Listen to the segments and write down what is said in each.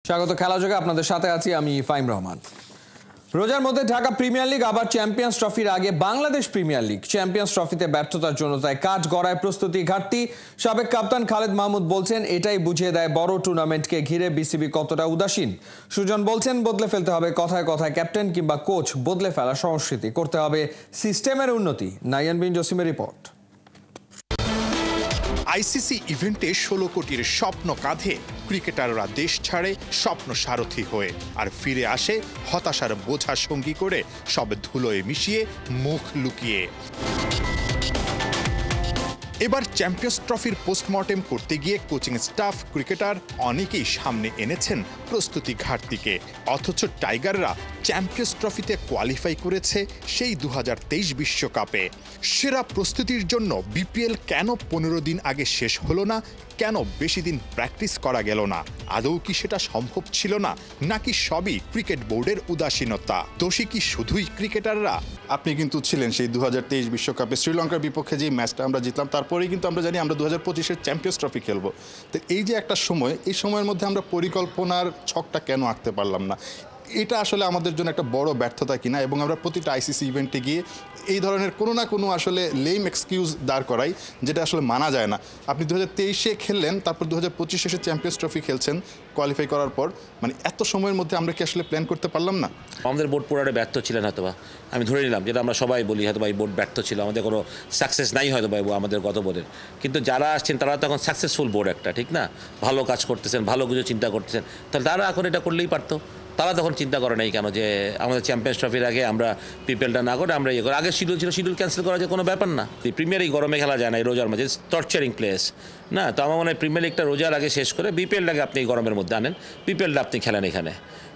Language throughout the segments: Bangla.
স্বাগত খেলাযোগে আপনাদের সাথে আছি আমি ফাইম রহমান। রোজার মধ্যে ঢাকা প্রিমিয়ার লিগ আবার চ্যাম্পিয়ন্স ট্রফির আগে বাংলাদেশ প্রিমিয়ার লিগ চ্যাম্পিয়ন্স ট্রফিতে ব্যর্থতার জন্য তাই কাজ গড়ায় প্রস্তুতি ঘাটতি। সাবেক কাপ্তান খালেদ মাহমুদ বলছেন এটাই বুঝিয়ে দেয় বড় টুর্নামেন্টকে ঘিরে বিসিবি কতটা উদাসীন। সুজন বলছেন বদলে ফেলতে হবে কথায় কথায় ক্যাপ্টেন কিংবা কোচ বদলে ফেলা সংস্কৃতি, করতে হবে সিস্টেমের উন্নতি। নাইয়ান বিন জসিমের রিপোর্ট। আইসিসি ইভেন্টে 16 কোটির স্বপ্ন কাঁধে ক্রিকেটাররা দেশ ছাড়ে স্বপ্ন সারথি হয়ে, আর ফিরে আসে হতাশার বোঝা সঙ্গী করে সব ধুলোয় মিশিয়ে মুখ লুকিয়ে। এবার চ্যাম্পিয়ন্স ট্রফির পোস্টমর্টেম করতে গিয়ে কোচিং স্টাফ, ক্রিকেটার অনেকেই সামনে এনেছেন প্রস্তুতি ঘাটতিকে। অথচ টাইগাররা চ্যাম্পিয়ন্স ট্রফিতে কোয়ালিফাই করেছে সেই 2023 বিশ্বকাপে। সেরা প্রস্তুতির জন্য বিপিএল কেন 15 দিন আগে শেষ হলো না? কেন বেশি দিন প্র্যাকটিস করা গেল না? আদৌ কি সেটা সম্ভব ছিল না, নাকি সবই ক্রিকেট বোর্ডের উদাসীনতা? দোষী কি শুধুই ক্রিকেটাররা? আপনি কিন্তু ছিলেন সেই 2023 বিশ্বকাপে শ্রীলঙ্কার বিপক্ষে যে ম্যাচটা আমরা জিতলাম, তারপরেই কিন্তু আমরা জানি আমরা 2025-এর চ্যাম্পিয়ন্স ট্রফি খেলবো। তো এই যে একটা সময়, এই সময়ের মধ্যে আমরা পরিকল্পনার ছকটা কেন আঁকতে পারলাম না? এটা আসলে আমাদের জন্য একটা বড় ব্যর্থতা কিনা, এবং আমরা প্রতিটা আইসিসি ইভেন্টে গিয়ে এই ধরনের কোনো না কোনো আসলে লেম এক্সকিউজ দাঁড় করাই, যেটা আসলে মানা যায় না। আপনি 2023-এ খেললেন, তারপর 2025 এসে চ্যাম্পিয়ন্স ট্রফি খেলছেন কোয়ালিফাই করার পর। মানে এত সময়ের মধ্যে আমরা কি আসলে প্ল্যান করতে পারলাম না? আমাদের বোর্ড পুরোটা ব্যর্থ ছিলেন হয়তোবা, আমি ধরে নিলাম, যেটা আমরা সবাই বলি হয়তো এই বোর্ড ব্যর্থ ছিল, আমাদের কোনো সাকসেস নাই হয়তো আমাদের গত বোর্ডের। কিন্তু যারা আসছেন তারা তো এখন সাকসেসফুল বোর্ড একটা, ঠিক না? ভালো কাজ করতেছেন, ভালো কিছু চিন্তা করতেছেন, তাহলে তারা এখন এটা করলেই পারতো। তারা তখন চিন্তা করে নাই কেন যে আমাদের চ্যাম্পিয়ন্স ট্রফির আগে আমরা পিপিএলটা না করে আমরা ইয়ে করে, আগে শিডিউল ছিল, শিডিউল ক্যান্সেল করা যে কোনো ব্যাপার না। প্রিমিয়ার এই গরমে খেলা যায় না, এই রোজার মাঝে টর্চারিং প্লেস না। তো আমার মনে হয় প্রিমিয়ার লিগটা রোজার আগে শেষ করে বিপিএলটাকে আপনি এই গরমের মধ্যে আনেন, বিপিএলটা আপনি খেলেন এখানে।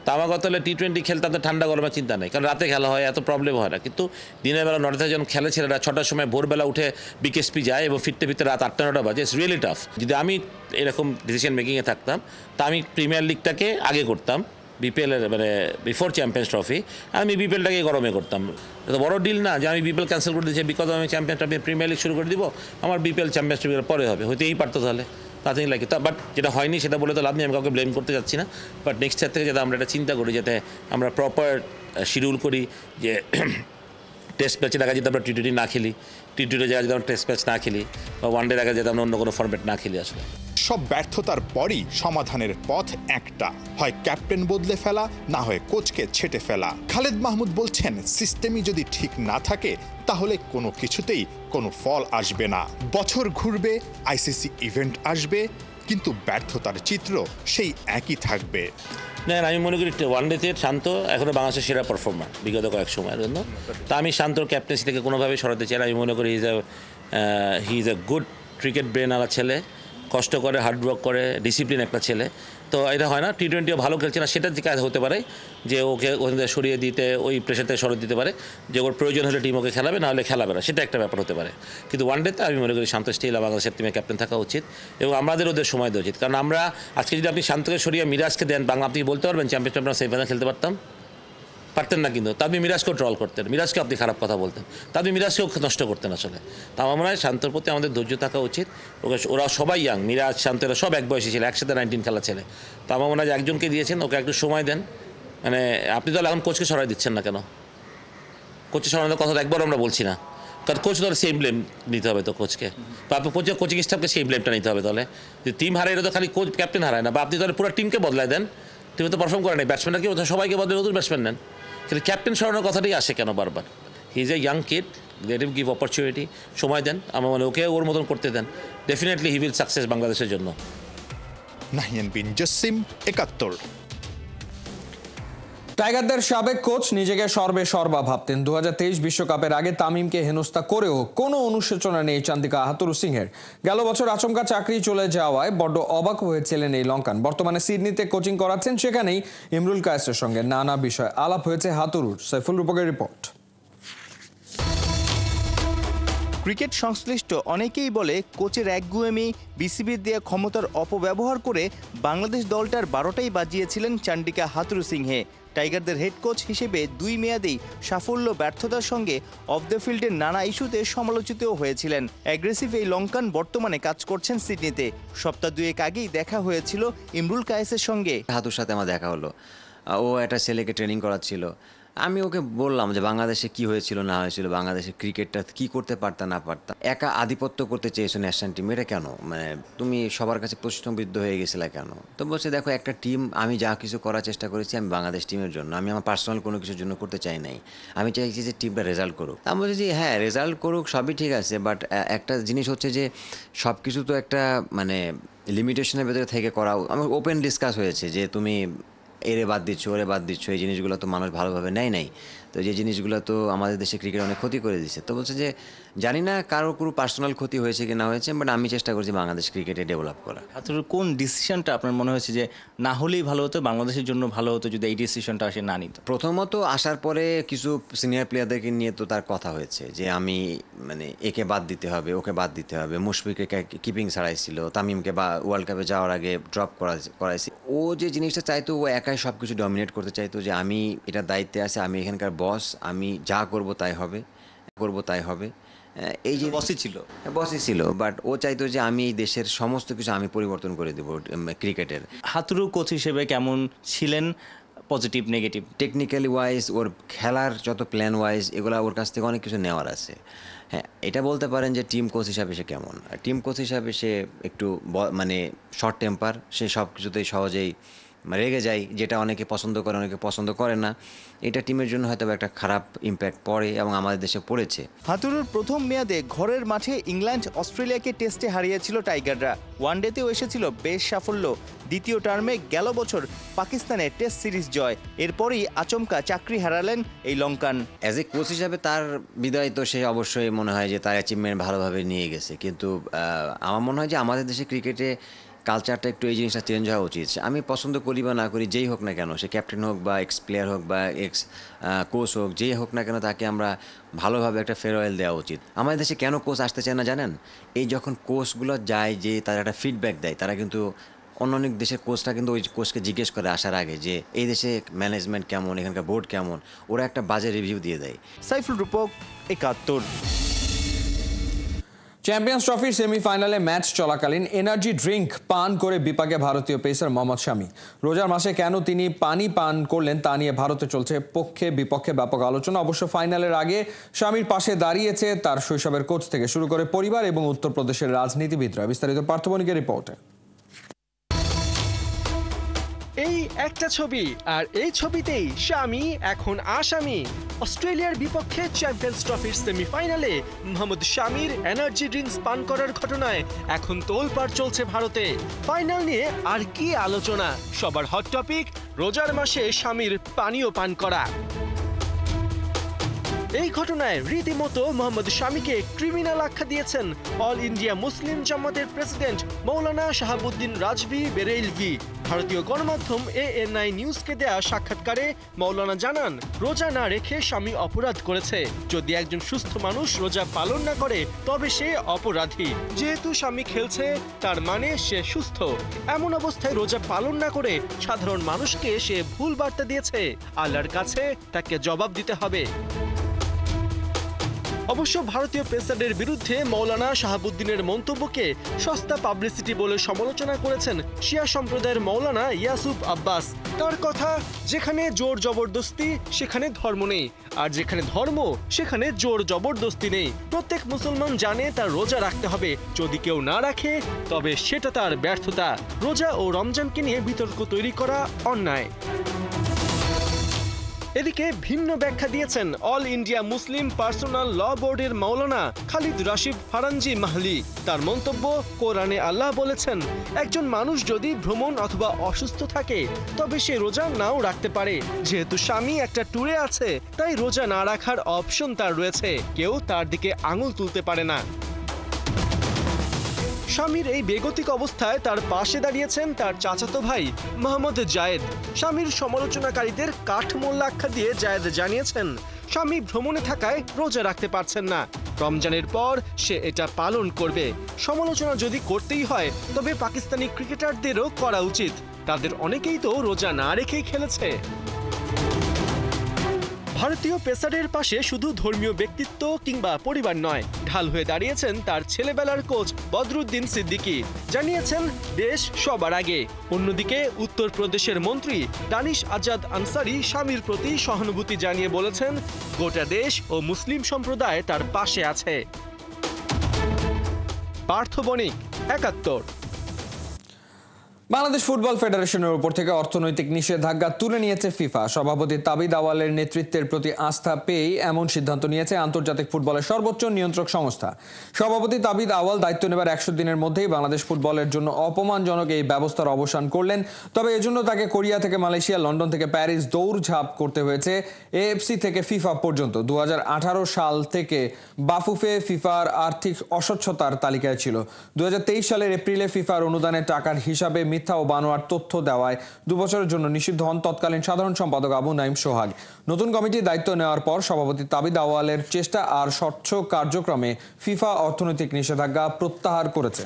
তো আমার কথা হলে T20 খেলতে আপনার ঠান্ডা গরমের চিন্তা নেই, কারণ রাতে খেলা হয়, এত প্রবলেম হয় না। কিন্তু দিনের বেলা 9টা যখন খেলে ছেলেরা 6টার সময় ভোরবেলা উঠে বিকেএসপি যায় এবং ফিরতে ফিরতে রাত 8টা-9টা বাজে, ইটস রিয়েলি টাফ। যদি আমি এরকম ডিসিশন মেকিংয়ে থাকতাম তা আমি প্রিমিয়ার লিগটাকে আগে করতাম, বিপিএলের মানে বিফোর চ্যাম্পিয়ন্স ট্রফি আমি বিপিএলটাকে গরমে করতাম। এটা বড় ডিল না যে আমি বিপিএল ক্যান্সেল করে দিচ্ছি বিকজ আমি চ্যাম্পিয়ন্স ট্রফি প্রিমিয়ার লিগ শুরু করে দিব, আমার বিপিএল চ্যাম্পিয়ন্স ট্রফির পরে হবে, হইতেই পারতো তাহলে নাথিং লাইক। বাট যেটা হয়নি সেটা বলে তো লাভ নেই, আমি কাউকে ব্লেম করতে যাচ্ছি না। বাট নেক্সট ইয়ার থেকে যাতে আমরা এটা চিন্তা করি, যাতে আমরা প্রপার শিডিউল করি, যে টেস্ট ম্যাচের আগে যদি আমরা T20 না খেলি, T20 জায়গায় যদি আমরা টেস্ট ম্যাচ না খেলি, বা ওয়ানডের আগে যাতে আমরা অন্য কোনো ফরম্যাট না খেলি। আসলে সব ব্যর্থতার পরই সমাধানের পথ একটা, হয় ক্যাপ্টেন বদলে ফেলা, না হয় কোচকে ছেঁটে ফেলা। খালেদ মাহমুদ বলছেন সিস্টেমই যদি ঠিক না থাকে তাহলে কোনো কিছুতেই কোনো ফল আসবে না। বছর ঘুরবে, আইসিসি ইভেন্ট আসবে, কিন্তু ব্যর্থতার চিত্র সেই একই থাকবে। না, আমি মনে করি ওয়ানডেতে শান্ত এখনও বাংলাদেশের সেরা পারফর্মার বিগত কয়েক সময়ের জন্য। তা আমি শান্তর ক্যাপ্টেন্সি থেকে কোনোভাবেই সরাতে চাই না। আমি মনে করি he is a good cricket ব্রেনওয়ালা ছেলে, কষ্ট করে, হার্ডওয়ার্ক করে, ডিসিপ্লিন একটা ছেলে। তো এটা হয় না T20ও ভালো খেলছে না, সেটার দিকে হতে পারে যে ওকে ওখান থেকে সরিয়ে দিতে, ওই প্রেশারতে সরিয়ে দিতে পারে যে ওর প্রয়োজন হলে টিম ওকে খেলাবে, না হলে খেলাবে না, সেটা একটা ব্যাপার হতে পারে। কিন্তু ওয়ানডেতে আমি মনে করি শান্ত স্টিল বাংলাদেশের টিমে ক্যাপ্টেন থাকা উচিত, এবং আমাদের ওদের সময় দেওয়া উচিত। কারণ আমরা আজকে যদি আপনি শান্তকে সরিয়ে মিরাজকে দেন, বাংলা আপনি বলতে পারবেন চ্যাম্পিয়নশিপ আমরা সেমিফাইনাল খেলতে পারতেন না। কিন্তু তা আপনি মিরাজকেও ট্রল করতেন, মিরাজকে আপনি খারাপ কথা বলতেন, তা আপনি মিরাজকেও নষ্ট করতেন আসলে। তা আমার মনে হয় শান্তর প্রতি আমাদের ধৈর্য থাকা উচিত। ওরা সবাই ইয়াং, মিরাজ, শান্তরা সব এক বয়সী ছিল, একসাথে 19 খেলা ছেলে। তা আমার মনে হয় একজনকে দিয়েছেন, ওকে একটু সময় দেন। মানে আপনি তো এখন কোচকে সরাই দিচ্ছেন না কেন? কোচকে সরানোর কথা একবার আমরা বলছি না, কারণ কোচ তাহলে সেম ব্লেম নিতে হবে তো কোচকে, বা আপনি কোচিং স্টাফকে সেই ব্লেমটা নিতে হবে। তাহলে যে টিম হারায়, এটা তো খালি কোচ ক্যাপ্টেন হারায় না, বা আপনি তাহলে পুরো টিমকে বদলায় দেন। টিমে তো পারফর্ম করে নাই, ব্যাটসম্যানরা কি সবাইকে বদলে নতুন ব্যাটসম্যান নেন, কিন্তু ক্যাপ্টেন সরানোর কথাটাই আসে কেন বারবার? He is a young kid, let him give opportunity, সময় দেন। আমার মানে ওকে ওর মতন করতে দেন, ডেফিনেটলি হি উইল সাকসেস বাংলাদেশের জন্য। নাহিয়ান বিন জসিম, 71। টাইগারদের সাবেক কোচ নিজেকে সর্বা ভাবতেন। 2023 বিশ্বকাপের আগে তামিমকে হেনস্থা করেও কোনো অনুশোচনা নেই চান্দিকা হাথুরু সিংহের। গেল বছর আচমকা চাকরি চলে যাওয়ায় বড্ড অবাক হয়েছিলেন এই লঙ্কান। বর্তমানে সিডনিতে কোচিং করাচ্ছেন, সেখানেই ইমরুল কায়েসের সঙ্গে নানা বিষয় আলাপ হয়েছে হাথুরুর। সাইফুল রূপকের রিপোর্ট। ক্রিকেট সংশ্লিষ্ট অনেকেই বলে কোচের একগুঁয়েমি, বিসিবির দেয়া ক্ষমতার অপব্যবহার করে বাংলাদেশ দলটার 12টাই বাজিয়েছিলেন চান্ডিকা হাথুরুসিংহে। টাইগারদের হেড কোচ হিসেবে 2 মেয়াদেই সাফল্য ব্যর্থতার সঙ্গে অফ দ্য ফিল্ডের নানা ইস্যুতে সমালোচিতও হয়েছিলেন। অ্যাগ্রেসিভ এই লঙ্কান বর্তমানে কাজ করছেন সিডনিতে। সপ্তাহ 2 আগেই দেখা হয়েছিল ইমরুল কায়েসের সঙ্গে। হাতুর সাথে আমার দেখা হলো, ও একটা ছেলেকে ট্রেনিং করাচ্ছিল। আমি ওকে বললাম যে বাংলাদেশে কি হয়েছিল না হয়েছিল, বাংলাদেশের ক্রিকেটটা কি করতে পারতাম না পারতাম। একা আধিপত্য করতে চেয়েছো ন্যাশনাল টিম, এটা কেন? মানে তুমি সবার কাছে প্রশ্নবিদ্ধ হয়ে গেছিলে কেন? তো বলছে দেখো একটা টিম, আমি যা কিছু করার চেষ্টা করেছি আমি বাংলাদেশ টিমের জন্য, আমি আমার পার্সোনাল কোনো কিছুর জন্য করতে চাই নাই। আমি চাইছি যে টিমটা রেজাল্ট করুক। আমি বলছি যে হ্যাঁ রেজাল্ট করুক, সবই ঠিক আছে, বাট একটা জিনিস হচ্ছে যে সব কিছু তো একটা মানে লিমিটেশনের ভেতরে থেকে করা। আমার ওপেন ডিসকাস হয়েছে যে তুমি এরে বাদ দিচ্ছ, ওরে বাদ দিচ্ছ, এই জিনিসগুলো তো মানুষ ভালোভাবে নেয় নাই। তো যে জিনিসগুলো তো আমাদের দেশে ক্রিকেট অনেক ক্ষতি করে দিচ্ছে। তো বলছে যে জানি না কারোর কোনো পার্সোনাল ক্ষতি হয়েছে কি না হয়েছে, বাট আমি চেষ্টা করছি বাংলাদেশ ক্রিকেটে ডেভেলপ করা। হাতুর কোন ডিসিশনটা আপনার মনে হয়েছে যে না হলেই ভালো হতো, বাংলাদেশের জন্য ভালো হতো যদি এই ডিসিশনটা সে না নিত? প্রথমত আসার পরে কিছু সিনিয়র প্লেয়ারদেরকে নিয়ে তো তার কথা হয়েছে যে আমি মানে একে বাদ দিতে হবে, ওকে বাদ দিতে হবে। মুশফিককে কিপিং ছাড়াইছিল, তামিমকে বা ওয়ার্ল্ড কাপে যাওয়ার আগে ড্রপ করাইছি। ও যে জিনিসটা চাইতো, ও একাই সব কিছু ডমিনেট করতে চাইতো যে আমি এটা দায়িত্বে আছে, আমি এখানকার বস, আমি যা করব তাই হবে। এই যে বসই ছিল, বাট ও চাইতো যে আমি এই দেশের সমস্ত কিছু আমি পরিবর্তন করে দেবো ক্রিকেটের। হাতুরু কোচ হিসেবে কেমন ছিলেন, পজিটিভ নেগেটিভ? টেকনিক্যালি ওয়াইজ, ওর খেলার যত প্ল্যান ওয়াইজ, এগুলো ওর কাছ থেকে অনেক কিছু নেওয়ার আছে। হ্যাঁ, এটা বলতে পারেন যে টিম কোচ হিসাবে সে কেমন। টিম কোচ হিসাবে সে একটু মানে শর্ট টেম্পার, সে সব কিছুতেই সহজেই রেগে যায়, যেটা অনেকে পছন্দ করে অনেকে পছন্দ করে না। এটা টিমের জন্য হয়তো একটা খারাপ ইম্প্যাক্ট পড়ে এবং আমাদের দেশে পড়েছে। হাতুরুর প্রথম মেয়াদে ঘরের মাঠে ইংল্যান্ড অস্ট্রেলিয়াকে টেস্টে হারিয়েছিল টাইগাররা। ওয়ানডেতেও এসেছিল বেশ সাফল্য। দ্বিতীয় টার্মে গেল বছর পাকিস্তানের টেস্ট সিরিজ জয়। এরপরই আচমকা চাকরি হারালেন এই লঙ্কান। অ্যাজ এ কোচ হিসাবে তার বিদায় তো সে অবশ্যই মনে হয় যে তার অ্যাচিভমেন্ট ভালোভাবে নিয়ে গেছে, কিন্তু আমার মনে হয় যে আমাদের দেশে ক্রিকেটে কালচারটা একটু এই জিনিসটা চেঞ্জ হওয়া উচিত। আমি পছন্দ করি বা না করি, যেই হোক না কেন, সে ক্যাপ্টেন হোক বা এক্স প্লেয়ার হোক বা এক্স কোচ হোক, যেই হোক না কেন, তাকে আমরা ভালোভাবে একটা ফেয়ারওয়েল দেওয়া উচিত। আমাদের দেশে কেন কোচ আসতে চায় না জানেন? এই যখন কোচগুলো যায়, যে তারা একটা ফিডব্যাক দেয়, তারা কিন্তু অন্য দেশের কোচটা কিন্তু ওই কোচকে জিজ্ঞেস করে আসার আগে যে এই দেশে ম্যানেজমেন্ট কেমন, এখানকার বোর্ড কেমন, ওরা একটা বাজে রিভিউ দিয়ে দেয়। সাইফুল রূপক, 71। চ্যাম্পিয়ন্স ট্রফির সেমিফাইনালে ম্যাচ চলাকালীন এনার্জি ড্রিঙ্ক পান করে বিপাকে ভারতীয় পেসার মোহাম্মদ শামি। রোজার মাসে কেন তিনি পানি পান করলেন তা নিয়ে ভারতে চলছে পক্ষে বিপক্ষে ব্যাপক আলোচনা। অবশ্য ফাইনালের আগে শামির পাশে দাঁড়িয়েছে তার শৈশবের কোচ থেকে শুরু করে পরিবার এবং উত্তরপ্রদেশের রাজনীতিবিদরা। বিস্তারিত পার্থবণিকের রিপোর্টে। এই একটা ছবি, আর এই ছবিতেই শামি এখন আসামি। অস্ট্রেলিয়ার বিপক্ষে চ্যাম্পিয়ন্স ট্রফির সেমিফাইনালে মোহাম্মদ শামির এনার্জি ড্রিঙ্কস পান করার ঘটনায় এখন তোলপাড় চলছে ভারতে। ফাইনাল নিয়ে আর কি আলোচনা, সবার হট টপিক রোজার মাসে শামির পানীয় পান করা। এই ঘটনায় রীতিমতো মোহাম্মদ শামিকে ক্রিমিনাল আখ্যা দিয়েছেন অল ইন্ডিয়া মুসলিম জামাতের প্রেসিডেন্ট মৌলানা শাহাবুদ্দিন রাজভি বেরেলভি। ভারতীয় গণমাধ্যম ANI নিউজকে দেয়া সাক্ষাৎকারে মৌলানা জানান, রোজা না রেখে শামি অপরাধ করেছে। যদি একজন সুস্থ মানুষ রোজা পালন না করে তবে সে অপরাধী। যেহেতু শামি খেলছে তার মানে সে সুস্থ। এমন অবস্থায় রোজা পালন না করে সাধারণ মানুষকে সে ভুল বার্তা দিয়েছে। আল্লাহর কাছে তাকে জবাব দিতে হবে। অবশ্য ভারতীয় পেসারদের বিরুদ্ধে মৌলানা শাহাবুদ্দিনের মন্তব্যকে সস্তা পাবলিসিটি বলে সমালোচনা করেছেন শিয়া সম্প্রদায়ের মৌলানা ইয়াসুফ আব্বাস। তার কথা, যেখানে জোর জবরদস্তি সেখানে ধর্ম নেই, আর যেখানে ধর্ম সেখানে জোর জবরদস্তি নেই। প্রত্যেক মুসলমান জানে তার রোজা রাখতে হবে, যদি কেউ না রাখে তবে সেটা তার ব্যর্থতা। রোজা ও রমজানকে নিয়ে বিতর্ক তৈরি করা অন্যায়। এদিকে ভিন্ন ব্যাখ্যা দিয়েছেন অল ইন্ডিয়া মুসলিম পার্সোনাল ল বোর্ডের মৌলানা খালিদ রাশিদ ফারানজি মাহলি। তার মন্তব্য, কোরআনে আল্লাহ বলেছেন একজন মানুষ যদি ভ্রমণ অথবা অসুস্থ থাকে তবে সে রোজা নাও রাখতে পারে। যেহেতু স্বামী একটা ট্যুরে আছে তাই রোজা না রাখার অপশন তার রয়েছে, কেউ তার দিকে আঙুল তুলতে পারে না। স্বামীর এই বেগতিক অবস্থায় তার পাশে দাঁড়িয়েছেন তার চাচাতো ভাই মোহাম্মদ জায়েদ। স্বামীর সমালোচনাকারীদের কাঠমোল্লা আখ্যা দিয়ে জায়েদ জানিয়েছেন, স্বামী ভ্রমণে থাকায় রোজা রাখতে পারছেন না। রমজানের পর সে এটা পালন করবে। সমালোচনা যদি করতেই হয় তবে পাকিস্তানি ক্রিকেটারদেরও করা উচিত। তাদের অনেকেই তো রোজা না রেখেই খেলেছে। ভারতীয় পেসারের পাশে শুধু ধর্মীয় ব্যক্তিত্ব কিংবা পরিবার নয়, ঢাল হয়ে দাঁড়িয়েছেন তার ছেলেবেলার কোচ বদরুদ্দিন সিদ্দিকী। জানিয়েছেন দেশ সবার আগে। অন্যদিকে উত্তরপ্রদেশের মন্ত্রী দানিশ আজাদ আনসারি স্বামীর প্রতি সহানুভূতি জানিয়ে বলেছেন, গোটা দেশ ও মুসলিম সম্প্রদায় তার পাশে আছে। পার্থ বণিক, ৭১। বাংলাদেশ ফুটবল ফেডারেশনের উপর থেকে অর্থনৈতিক নিষেধাজ্ঞা তুলে নিয়েছে ফিফা। সভাপতি তাবিদ আওয়ালের নেতৃত্বের প্রতি আস্থা পেয়েই এমন সিদ্ধান্ত নিয়েছে আন্তর্জাতিক ফুটবলের সর্বোচ্চ নিয়ন্ত্রক সংস্থা। সভাপতি তাবিদ আওয়াল দায়িত্ব নেবার 100 দিনের মধ্যেই বাংলাদেশ ফুটবলের জন্য অপমানজনক এই ব্যবস্থার অবসান করলেন। তবে এজন্য তাকে কোরিয়া থেকে মালয়েশিয়া, লন্ডন থেকে প্যারিস দৌড়ঝাঁপ করতে হয়েছে। এএফসি থেকে ফিফা পর্যন্ত 2018 সাল থেকে বাফুফে ফিফার আর্থিক অস্বচ্ছতার তালিকায় ছিল। 2023 সালের এপ্রিলে ফিফার অনুদানের টাকার হিসাবে মিথ্যা ও বানোয়ার তথ্য দেওয়ায় 2 বছরের জন্য নিষিদ্ধ হন তৎকালীন সাধারণ সম্পাদক আবু নাইম সোহাগ। নতুন কমিটি দায়িত্ব নেওয়ার পর সভাপতি তাবিদ আওয়ালের চেষ্টা আর স্বচ্ছ কার্যক্রমে ফিফা অর্থনৈতিক নিষেধাজ্ঞা প্রত্যাহার করেছে।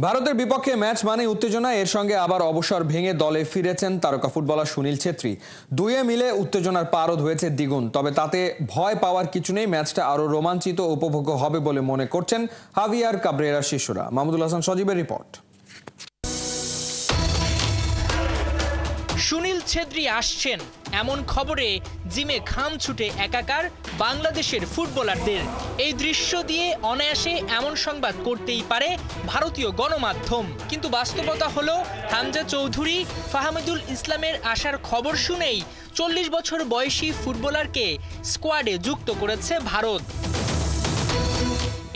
ভারতের বিপক্ষে ম্যাচ মানে উত্তেজনা, এর সঙ্গে আবার অবসর ভেঙে দলে ফিরেছেন তারকা ফুটবলার সুনীল ছেত্রী। দুয়ে মিলে উত্তেজনার পারদ হয়েছে দ্বিগুণ। তবে তাতে ভয় পাওয়ার কিছু নেই, ম্যাচটা আরো রোমাঞ্চিত ও উপভোগ্য হবে বলে মনে করছেন হাভিয়ার কাবরেরার শিষ্যরা। মাহমুদুল হাসান সজীবের রিপোর্ট। সুনীল ছেত্রী আসছেন এমন খবরে জিমে ঘাম ছুটে একাকার বাংলাদেশের ফুটবলারদের। এই দৃশ্য দিয়ে অনায়াসে এমন সংবাদ করতেই পারে ভারতীয় গণমাধ্যম, কিন্তু বাস্তবতা হলো হামজা চৌধুরী, ফাহমিদুল ইসলামের আসার খবর শুনেই 40 বছর বয়সী ফুটবলারকে স্কোয়াডে যুক্ত করেছে ভারত।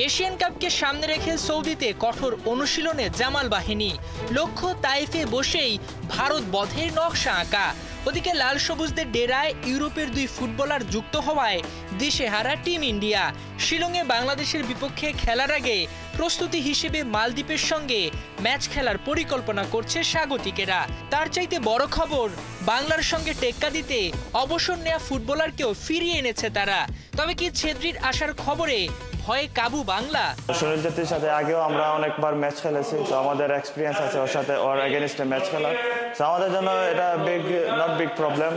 এশিয়ান কাপকে সামনে রেখে সৌদিতে কঠোর অনুশীলনে জামাল বাহিনী। লক্ষ্য তাইফে বসেই ভারত বধের নকশা আঁকা। ওদিকে লাল সবুজদের ডেরায় ইউরোপের 2 ফুটবলার যুক্ত হওয়ায় দিশেহারা টিম ইন্ডিয়া। শিলংয়ে বাংলাদেশের বিপক্ষে খেলার আগে প্রস্তুতি হিসেবে মালদ্বীপের সঙ্গে ম্যাচ খেলার পরিকল্পনা করছে স্বাগতিকেরা। তার চাইতে বড় খবর, বাংলার সঙ্গে টেক্কা দিতে অবসর নেওয়া ফুটবলারকেও ফিরিয়ে এনেছে তারা। তবে কি ছেত্রীর আসার খবরে ভয়ে কাবু বাংলা? সুনীল ছেত্রীর সাথে আগেও আমরা অনেকবার ম্যাচ খেলেছি, তো আমাদের এক্সপিরিয়েন্স আছে ওর সাথে, ওর এগেনস্টে ম্যাচ খেলার। তো আমাদের জন্য এটা not big problem,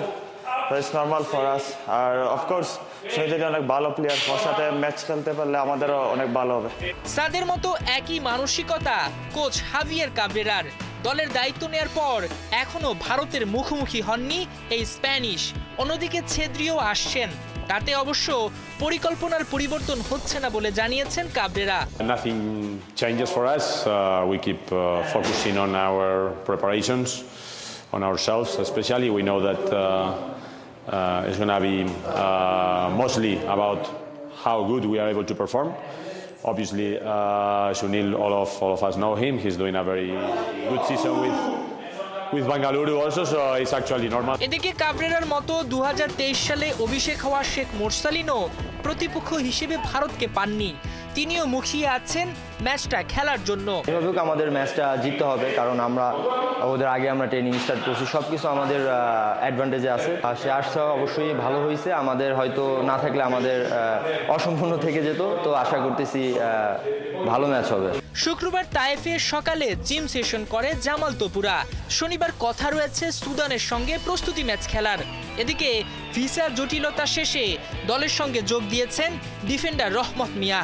it's normal for us. আর অফকোর্স সুনীল ছেত্রী অনেক ভালো প্লেয়ার, ওর সাথে ম্যাচ খেলতে পারলে আমাদেরও অনেক ভালো হবে। সাদের মতো একই মানসিকতা কোচ হাভিয়ার কাবরেরার। দলের দায়িত্ব নেয়ার পর এখনো ভারতের মুখোমুখি হননি এই স্প্যানিশ। অন্যদিকে ছেত্রীও আসছেন, তাতে অবশ্য পরিকল্পনার পরিবর্তন হচ্ছে না বলে জানিয়েছেন Cabrera. Nothing changes for us. We keep focusing on our preparations, on ourselves especially. We know that it's going to be mostly about how good we are able to perform. Obviously, Sunil, all of us know him. He's doing a very good season with Bengaluru also, so it's actually normal. এদিকে কাবরেরার মতো 2023 সালে অভিষেক হওয়া শেখ মোরসালিনও প্রতিপক্ষ হিসেবে ভারতকে পাননি। তিনিও মুখিয়ে আছেন ম্যাচটা খেলার জন্য। এভাবেও আমাদের ম্যাচটা জিততে হবে, কারণ আমরা ওদের আগে আমরা ট্রেনিং স্টার্ট করছি, সবকিছু আমাদের অ্যাডভান্টেজে আছে। আর সে আসছে অবশ্যই ভালো হয়েছে, আমাদের হয়তো না থাকলে আমাদের অসম্পূর্ণ থেকে যেত। তো আশা করতেছি ভালো ম্যাচ হবে। শুক্রবার তায়েফে সকালে জিম সেশন করে জামাল তপুরা। শনিবার কথা রয়েছে সুদানের সঙ্গে প্রস্তুতি ম্যাচ খেলার। এদিকে ভিসার জটিলতা শেষে দলের সঙ্গে যোগ দিয়েছেন ডিফেন্ডার রহমত মিয়া।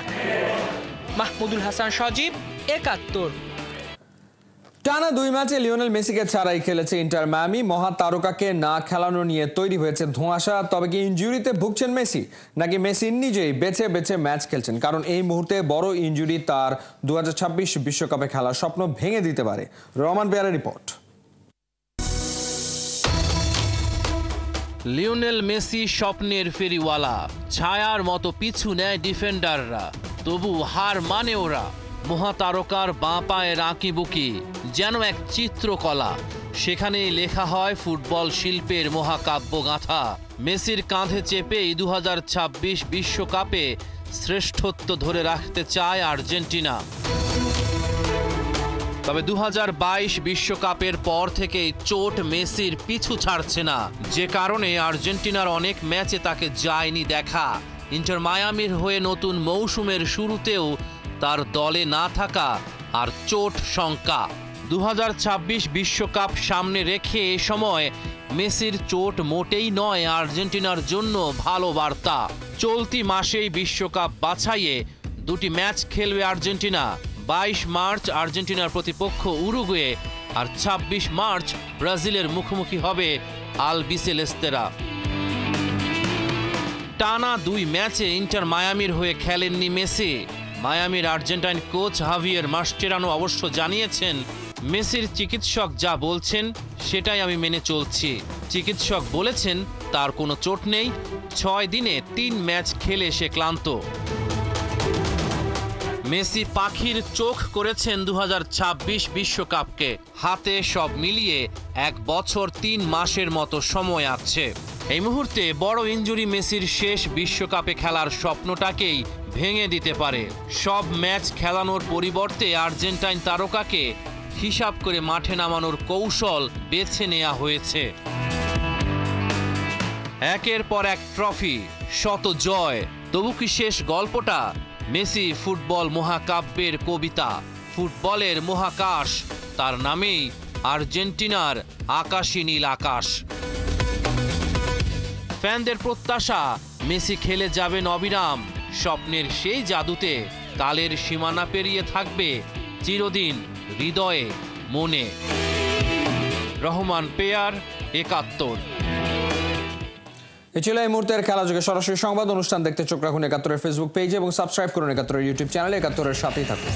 মাহমুদুল হাসান সজীব, ৭১। টানা 2 ম্যাচে লিওনেল মেসিকে ছাড়াই খেলেছে ইন্টার মায়ামি। মহাতারকাকে না খেলানো নিয়ে তৈরি হয়েছে ধোঁয়াশা। তবে কি ইনজুরিতে ভুগছেন মেসি, নাকি মেসি নিজেই বেছে বেছে ম্যাচ খেলছেন? কারণ এই মুহূর্তে বড় ইনজুরি তার 2026 বিশ্বকাপে খেলার স্বপ্ন ভেঙে দিতে পারে। রহমান বেয়ারের রিপোর্ট। লিওনেল মেসি স্বপ্নের ফেরিওয়ালা, ছায়ার মতো পিছু নেয় ডিফেন্ডাররা, তবু হার মানে ওরা। মহাতারকার বাঁ পায়ের আঁকিবুকি যেন এক চিত্রকলা, সেখানেই লেখা হয় ফুটবল শিল্পের মহাকাব্য গাথা। মেসির কাঁধে চেপেই 2026 বিশ্বকাপে শ্রেষ্ঠত্ব ধরে রাখতে চায় আর্জেন্টিনা। তবে 2022 বিশ্বকাপের পর থেকেই চোট মেসির পিছু ছাড়ছে না, যে কারণে আর্জেন্টিনার অনেক ম্যাচে তাকে যায়নি দেখা। ইন্টার মায়ামির হয়ে নতুন মৌসুমের শুরুতেও তার দলে না থাকা আর চোট শঙ্কা। 2026 বিশ্বকাপ সামনে রেখে এ সময় মেসির চোট মোটেই নয় আর্জেন্টিনার জন্য ভালো বার্তা। চলতি মাসেই বিশ্বকাপ বাছাইয়ে 2টি ম্যাচ খেলবে আর্জেন্টিনা। 22 মার্চ আর্জেন্টিনার প্রতিপক্ষ উরুগুয়ে আর 26 মার্চ ব্রাজিলের মুখোমুখি হবে আলবিসেলেস্তেরা। টানা 2 ম্যাচে ইন্টার মায়ামির হয়ে খেলেননি Messi. মায়ামির Argentine coach Javier Mascherano অবশ্য জানিয়েছেন, মেসির চিকিৎসক যা বলছেন সেটাই আমি মেনে চলছি। চিকিৎসক বলেছেন তার কোনো চোট নেই, 6 দিনে 3 ম্যাচ খেলে সে ক্লান্ত। মেসি পাখির চোখ করেছেন 2026 বিশ্বকাপকে। হাতে সব মিলিয়ে 1 বছর 3 মাসের মতো সময় আছে। এই মুহূর্তে বড় ইনজুরি মেসির শেষ বিশ্বকাপে খেলার স্বপ্নটাকেই ভেঙে দিতে পারে। সব ম্যাচ খেলানোর পরিবর্তে আর্জেন্টাইন তারকাকে হিসাব করে মাঠে নামানোর কৌশল বেছে নেওয়া হয়েছে। একের পর এক ট্রফি, শত জয়, তবু কি শেষ গল্পটা? মেসি ফুটবল মহাকাব্যের কবিতা, ফুটবলের মহাকাশ, তার নামেই আর্জেন্টিনার আকাশী নীল আকাশ। ফ্যানদের প্রত্যাশা মেসি খেলে যাবেন অবিরাম, স্বপ্নের সেই জাদুতে কালের সীমানা পেরিয়ে থাকবে চিরদিন হৃদয়ে মনে। রহমান পেয়ার, 71। এ ছিল এই মুহূর্তের খেলাযোগে সরাসরি সংবাদ অনুষ্ঠান দেখতে চোখ রাখুন 71-এর ফেসবুক পেজে এবং সাবস্ক্রাইব করুন 71-এর ইউটিউব চ্যানেলে। 71-এর সাথেই থাকুন।